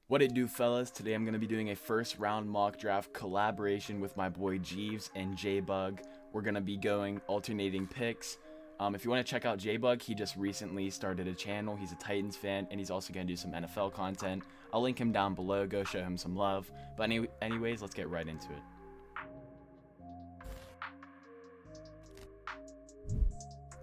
What it do, fellas? Today I'm going to be doing a first round mock draft collaboration with my boy Jeaves and Jaybug. We're going to be going alternating picks. If you want to check out Jaybug, he just recently started a channel. He's a Titans fan, and he's also going to do some NFL content. I'll link him down below. Go show him some love. But anyways, let's get right into it.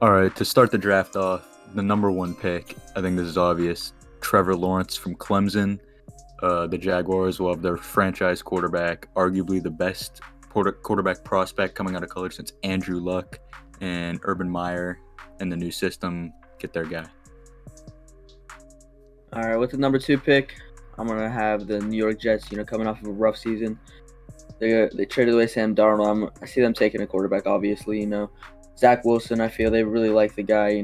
All right, to start the draft off, the number one pick, I think this is obvious, Trevor Lawrence from Clemson. The Jaguars will have their franchise quarterback, arguably the best quarterback prospect coming out of college since Andrew Luck, and Urban Meyer and the new system get their guy. All right, with the number 2 pick, I'm going to have the New York Jets, coming off of a rough season. They traded away Sam Darnold. I see them taking a quarterback, obviously. Zach Wilson, I feel they really like the guy.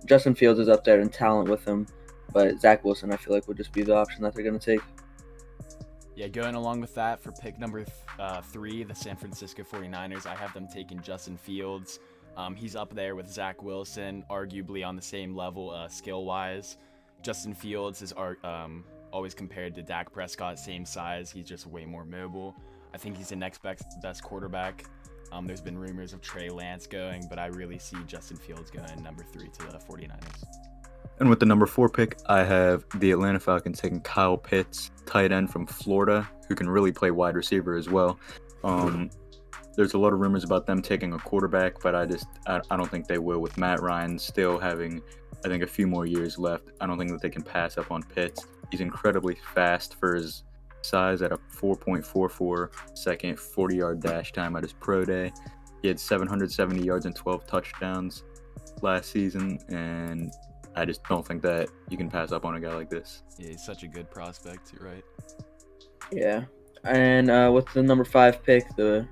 Justin Fields is up there in talent with him, but Zach Wilson, I feel like, would just be the option that they're going to take. Yeah, going along with that, for pick number 3, the San Francisco 49ers, I have them taking Justin Fields. He's up there with Zach Wilson, arguably on the same level skill-wise. Justin Fields is always compared to Dak Prescott, same size. He's just way more mobile. I think he's the next best quarterback. There's been rumors of Trey Lance going, but I really see Justin Fields going number 3 to the 49ers. And with the number 4 pick, I have the Atlanta Falcons taking Kyle Pitts, tight end from Florida, who can really play wide receiver as well. There's a lot of rumors about them taking a quarterback, but I don't think they will, with Matt Ryan still having, I think, a few more years left. I don't think that they can pass up on Pitts. He's incredibly fast for his size at a 4.44 second 40-yard dash time at his pro day. He had 770 yards and 12 touchdowns last season, and I just don't think that you can pass up on a guy like this. Yeah, he's such a good prospect, you're right. Yeah, and with the number 5 pick, the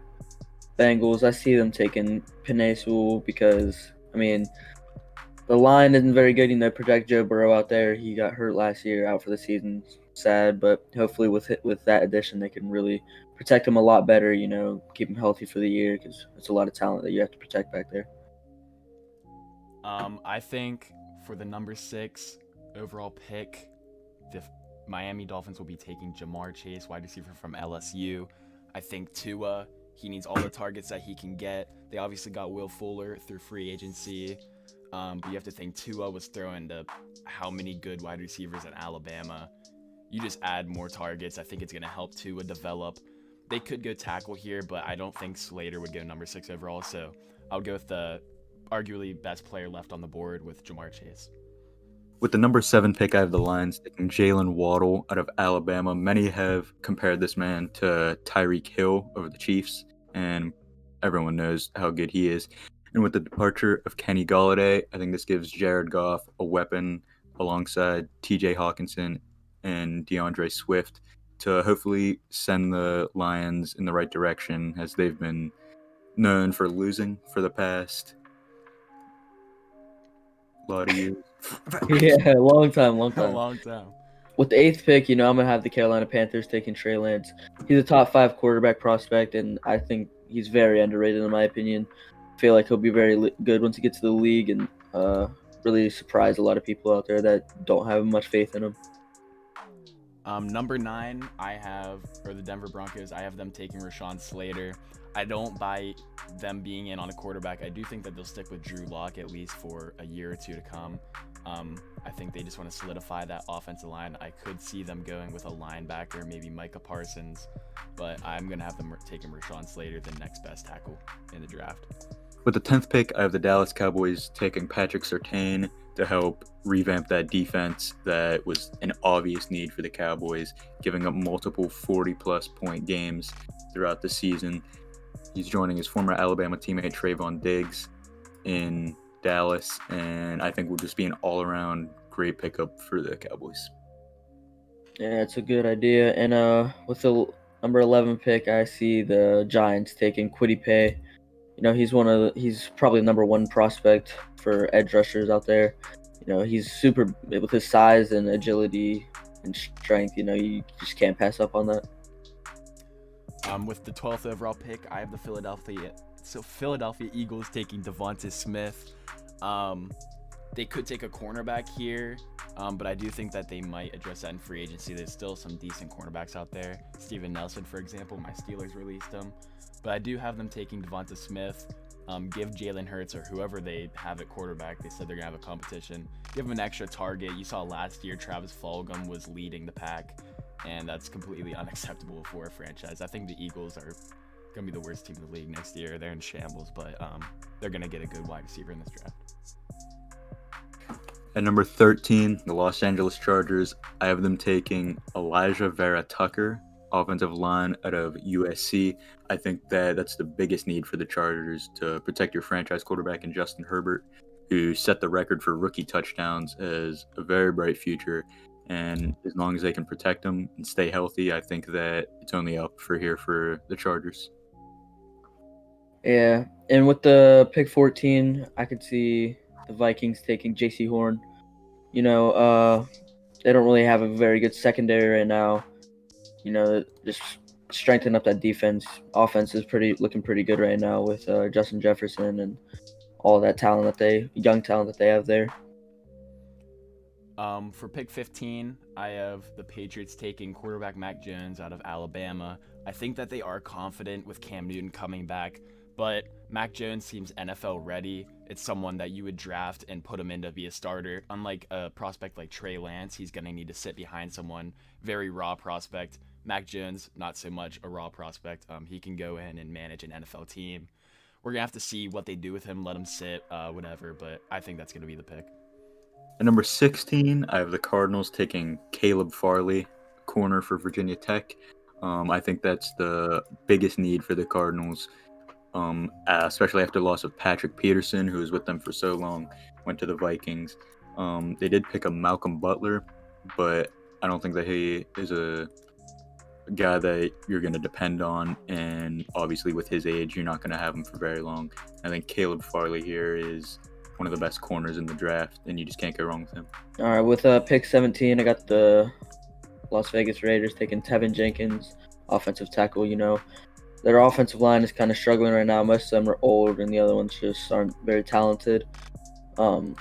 Bengals, I see them taking Penei Sewell because, the line isn't very good. Project Joe Burrow out there. He got hurt last year, out for the season. Sad, but hopefully with that addition, they can really protect him a lot better, keep him healthy for the year, because it's a lot of talent that you have to protect back there. I think for the number 6 overall pick, the Miami Dolphins will be taking Jamar Chase, wide receiver from LSU. I think Tua, he needs all the targets that he can get. They obviously got Will Fuller through free agency, but you have to think Tua was throwing to how many good wide receivers at Alabama. You just add more targets. I think it's going to help Tua develop. They could go tackle here, but I don't think Slater would go number 6 overall, so I'll go with the arguably best player left on the board with Jamar Chase. With the number 7 pick, I have the Lions taking Jalen Waddle out of Alabama. Many have compared this man to Tyreek Hill over the Chiefs, and everyone knows how good he is. And with the departure of Kenny Golladay, I think this gives Jared Goff a weapon alongside TJ Hawkinson and DeAndre Swift to hopefully send the Lions in the right direction, as they've been known for losing for the past lot of years. Yeah, long time. A long time. With the 8th pick, I'm going to have the Carolina Panthers taking Trey Lance. He's a top 5 quarterback prospect, and I think he's very underrated in my opinion. I feel like he'll be very good once he gets to the league and really surprise a lot of people out there that don't have much faith in him. Number 9, the Denver Broncos, I have them taking Rashawn Slater. I don't buy them being in on a quarterback. I do think that they'll stick with Drew Lock at least for a year or two to come. I think they just want to solidify that offensive line. I could see them going with a linebacker, maybe Micah Parsons, but I'm going to have them taking Rashawn Slater, the next best tackle in the draft. With the 10th pick, I have the Dallas Cowboys taking Patrick Surtain to help revamp that defense that was an obvious need for the Cowboys, giving up multiple 40-plus point games throughout the season. He's joining his former Alabama teammate Trayvon Diggs in Dallas, and I think will just be an all-around great pickup for the Cowboys. Yeah, it's a good idea. And with the number 11 pick, I see the Giants taking Kwity Paye. He's probably the number 1 prospect for edge rushers out there. He's super with his size and agility and strength. You just can't pass up on that. With the 12th overall pick, I have the Philadelphia Eagles taking Devonta Smith. They could take a cornerback here. But I do think that they might address that in free agency. There's still some decent cornerbacks out there. Steven Nelson, for example, my Steelers released him. But I do have them taking Devonta Smith. Give Jalen Hurts or whoever they have at quarterback. They said they're going to have a competition. Give him an extra target. You saw last year Travis Fulgham was leading the pack, and that's completely unacceptable for a franchise. I think the Eagles are going to be the worst team in the league next year. They're in shambles, but they're going to get a good wide receiver in this draft. At number 13, the Los Angeles Chargers, I have them taking Elijah Vera Tucker, offensive line out of USC. I think that that's the biggest need for the Chargers to protect your franchise quarterback in Justin Herbert, who set the record for rookie touchdowns, as a very bright future. And as long as they can protect him and stay healthy, I think that it's only up for here for the Chargers. Yeah, and with the pick 14, I could see the Vikings taking J.C. Horn. They don't really have a very good secondary right now. Just strengthen up that defense. Offense is looking pretty good right now with Justin Jefferson and all that young talent that they have there. For pick 15, I have the Patriots taking quarterback Mac Jones out of Alabama. I think that they are confident with Cam Newton coming back, but Mac Jones seems NFL ready. It's someone that you would draft and put him in to be a starter. Unlike a prospect like Trey Lance, he's going to need to sit behind someone. Very raw prospect. Mac Jones, not so much a raw prospect. He can go in and manage an NFL team. We're going to have to see what they do with him, let him sit, whatever, but I think that's going to be the pick. At number 16, I have the Cardinals taking Caleb Farley, corner for Virginia Tech. I think that's the biggest need for the Cardinals, especially after the loss of Patrick Peterson, who was with them for so long, went to the Vikings. They did pick up Malcolm Butler, but I don't think that he is a guy that you're going to depend on, and obviously with his age, you're not going to have him for very long. I think Caleb Farley here is one of the best corners in the draft, and you just can't go wrong with him. All right, with pick 17, I got the Las Vegas Raiders taking Tevin Jenkins, offensive tackle. Their offensive line is kind of struggling right now. Most of them are old, and the other ones just aren't very talented. So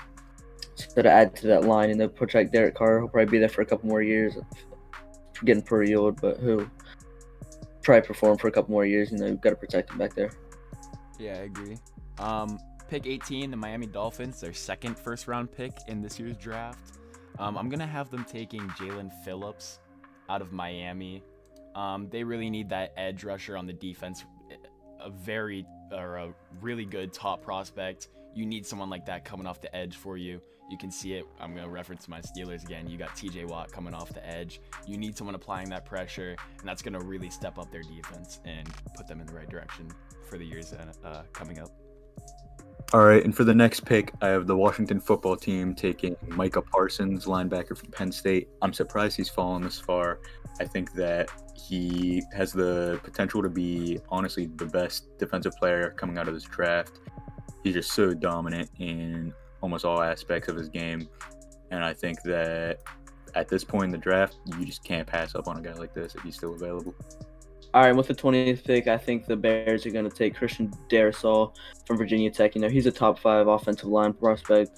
to add to that line, and they'll protect Derek Carr. He'll probably be there for a couple more years. Getting pretty old, but he'll probably perform for a couple more years. You've got to protect him back there. Yeah, I agree. Pick 18, the Miami Dolphins, their second first-round pick in this year's draft. I'm going to have them taking Jalen Phillips out of Miami. They really need that edge rusher on the defense, a really good top prospect. You need someone like that coming off the edge for you. You can see it. I'm going to reference my Steelers again. You got TJ Watt coming off the edge. You need someone applying that pressure, and that's going to really step up their defense and put them in the right direction for the years coming up. All right, and for the next pick, I have the Washington football team taking Micah Parsons, linebacker from Penn State. I'm surprised he's fallen this far. I think that he has the potential to be, honestly, the best defensive player coming out of this draft. He's just so dominant in almost all aspects of his game. And I think that at this point in the draft, you just can't pass up on a guy like this if he's still available. All right, with the 20th pick, I think the Bears are going to take Christian Darrisaw from Virginia Tech. He's a top 5 offensive line prospect.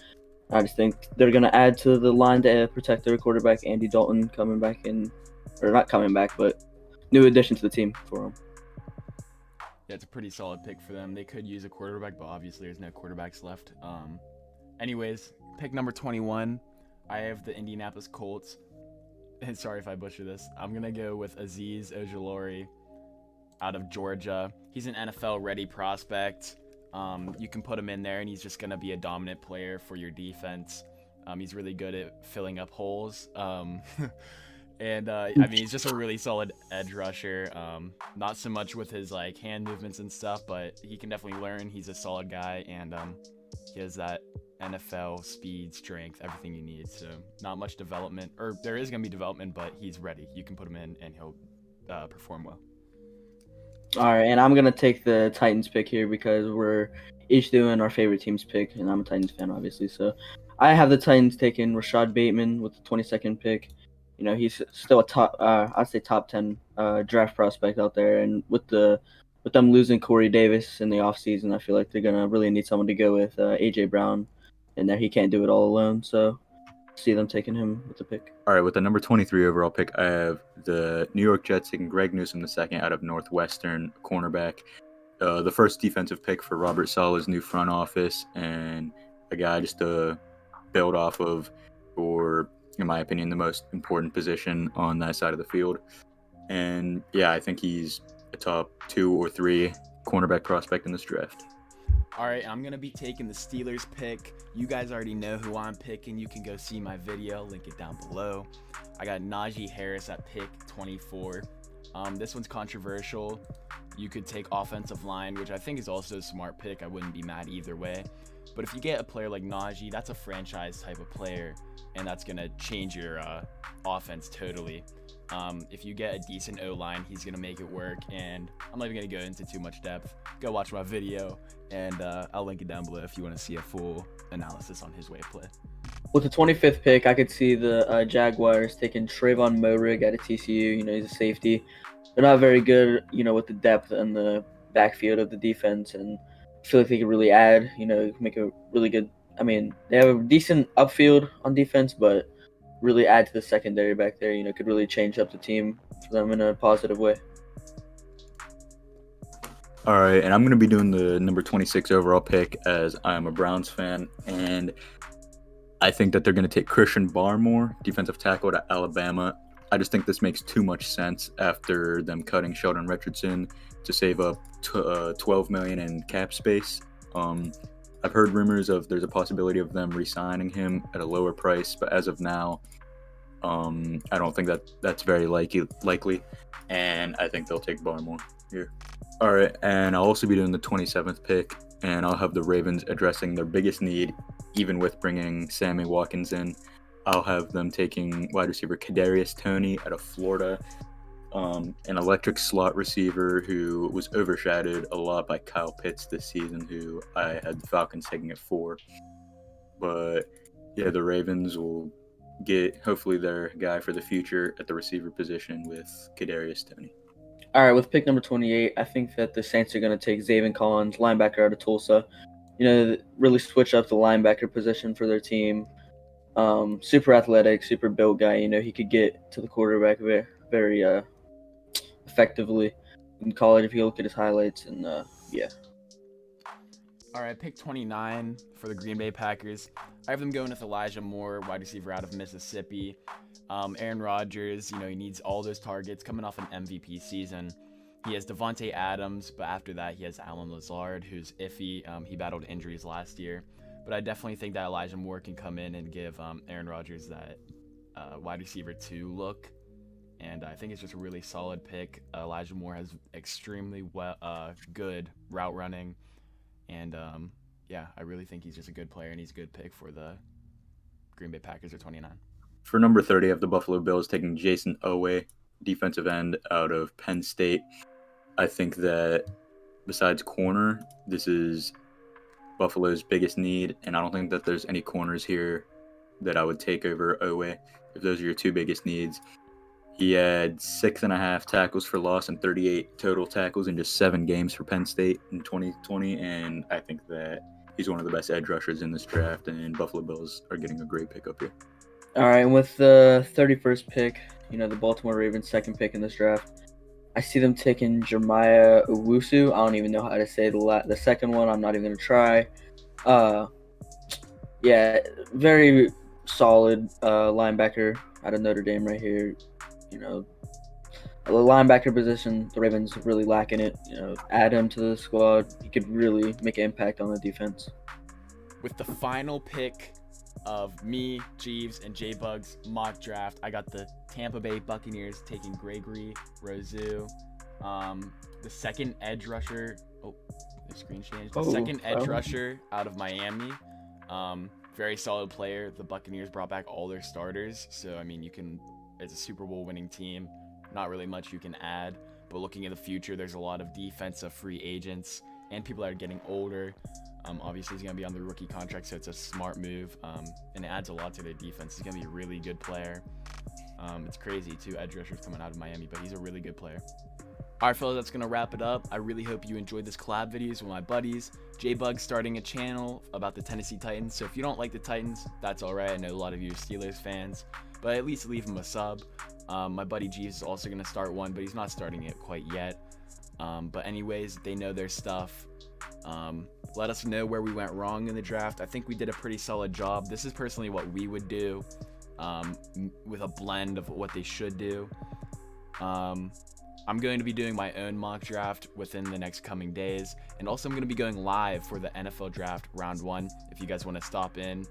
I just think they're going to add to the line to protect their quarterback, Andy Dalton, coming back in, or not coming back, but new addition to the team for him. Yeah, it's a pretty solid pick for them. They could use a quarterback, but obviously there's no quarterbacks left. Anyways, pick number 21, I have the Indianapolis Colts. And sorry if I butcher this. I'm going to go with Azeez Ojulari out of Georgia. He's an NFL-ready prospect. You can put him in there, and he's just going to be a dominant player for your defense. He's really good at filling up holes. He's just a really solid edge rusher. Not so much with his hand movements and stuff, but he can definitely learn. He's a solid guy, and he has that NFL speed, strength, everything you need. So not much development, or there is going to be development, but he's ready. You can put him in, and he'll perform well. All right, and I'm going to take the Titans pick here because we're each doing our favorite team's pick, and I'm a Titans fan, obviously. So I have the Titans taking Rashad Bateman with the 22nd pick. He's still a top 10 draft prospect out there, and with them losing Corey Davis in the offseason, I feel like they're going to really need someone to go with A.J. Brown in there. He can't do it all alone, so see them taking him with the pick. All right, with the number 23 overall pick, I have the New York Jets taking Greg Newsome II out of Northwestern, cornerback. The first defensive pick for Robert Saleh's new front office, and a guy just to build off of, or in my opinion, the most important position on that side of the field. And yeah, I think he's a top 2 or 3 cornerback prospect in this draft. All right, I'm going to be taking the Steelers pick. You guys already know who I'm picking. You can go see my video, link it down below. I got Naji Harris at pick 24. This one's controversial. You could take offensive line, which I think is also a smart pick. I wouldn't be mad either way. But if you get a player like Naji, that's a franchise type of player, and that's going to change your offense totally. If you get a decent O-line, he's going to make it work, and I'm not even going to go into too much depth. Go watch my video, and I'll link it down below if you want to see a full analysis on his way of play. With the 25th pick, I could see the Jaguars taking Trayvon Moehrig out of TCU. He's a safety. They're not very good, with the depth and the backfield of the defense, and I feel like they could really add, make a really good. I mean, they have a decent upfield on defense, but really add to the secondary back there. Could really change up the team for them in a positive way. All right, and I'm going to be doing the number 26 overall pick as I'm a Browns fan, and I think that they're going to take Christian Barmore, defensive tackle at Alabama. I just think this makes too much sense after them cutting Sheldon Richardson to save up $12 million in cap space. I've heard rumors of there's a possibility of them re-signing him at a lower price, but as of now, I don't think that's very likely, and I think they'll take Barmore here. All right, and I'll also be doing the 27th pick, and I'll have the Ravens addressing their biggest need, even with bringing Sammy Watkins in. I'll have them taking wide receiver Kadarius Toney out of Florida, an electric slot receiver who was overshadowed a lot by Kyle Pitts this season, who I had the Falcons taking at 4. But yeah, the Ravens will get hopefully their guy for the future at the receiver position with Kadarius Toney. All right, with pick number 28, I think that the Saints are going to take Zaven Collins, linebacker out of Tulsa. Really switch up the linebacker position for their team. Super athletic, super built guy. He could get to the quarterback very effectively in college if you look at his highlights. And yeah. All right, pick 29 for the Green Bay Packers. I have them going with Elijah Moore, wide receiver out of Mississippi. Aaron Rodgers, he needs all those targets coming off an MVP season. He has Devontae Adams, but after that, he has Allen Lazard, who's iffy. He battled injuries last year. But I definitely think that Elijah Moore can come in and give Aaron Rodgers that wide receiver 2 look. And I think it's just a really solid pick. Elijah Moore has extremely good route running. And yeah, I really think he's just a good player, and he's a good pick for the Green Bay Packers at 29. For number 30, I have the Buffalo Bills taking Jason Owe, defensive end out of Penn State. I think that besides corner, this is Buffalo's biggest need, and I don't think that there's any corners here that I would take over Owe if those are your 2 biggest needs. He had 6.5 tackles for loss and 38 total tackles in just 7 games for Penn State in 2020, and I think that he's one of the best edge rushers in this draft, and Buffalo Bills are getting a great pickup here. All right, and with the 31st pick, the Baltimore Ravens' second pick in this draft, I see them taking Jeremiah Owusu. I don't even know how to say the second one. I'm not even going to try. Yeah, very solid linebacker out of Notre Dame right here. The linebacker position, the Ravens are really lacking it. Add him to the squad. He could really make an impact on the defense. With the final pick of me, Jeaves, and Jaybug's mock draft, I got the Tampa Bay Buccaneers taking Gregory Rousseau, the second edge rusher. Oh, the screen changed. The second edge rusher out of Miami. Very solid player. The Buccaneers brought back all their starters, so I mean, it's a Super Bowl winning team. Not really much you can add, but looking at the future, there's a lot of defensive free agents and people that are getting older. Obviously, he's going to be on the rookie contract, so it's a smart move, and it adds a lot to their defense. He's going to be a really good player. It's crazy, 2 edge rushers coming out of Miami, but he's a really good player. Alright, fellas, that's gonna wrap it up. I really hope you enjoyed this collab videos with my buddies. Jaybug starting a channel about the Tennessee Titans, so if you don't like the Titans, that's alright. I know a lot of you are Steelers fans, but at least leave him a sub. My buddy Jeaves is also gonna start one, but he's not starting it quite yet. But anyways, they know their stuff. Let us know where we went wrong in the draft. I think we did a pretty solid job. This is personally what we would do, with a blend of what they should do. I'm going to be doing my own mock draft within the next coming days, and also I'm going to be going live for the NFL draft round 1. If you guys want to stop in,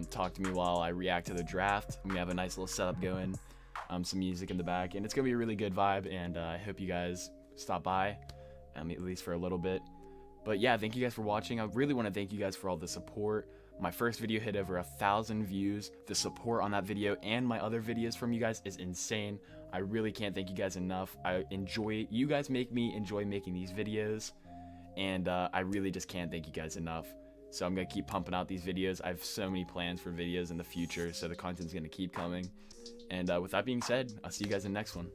talk to me while I react to the draft. I'm going to have a nice little setup going, some music in the back, and it's going to be a really good vibe, and I hope you guys stop by, at least for a little bit. But yeah, thank you guys for watching. I really want to thank you guys for all the support. My first video hit over 1,000 views. The support on that video and my other videos from you guys is insane. I really can't thank you guys enough. I enjoy it. You guys make me enjoy making these videos, and I really just can't thank you guys enough. So I'm gonna keep pumping out these videos. I have so many plans for videos in the future, so the content's gonna keep coming. And with that being said, I'll see you guys in the next one.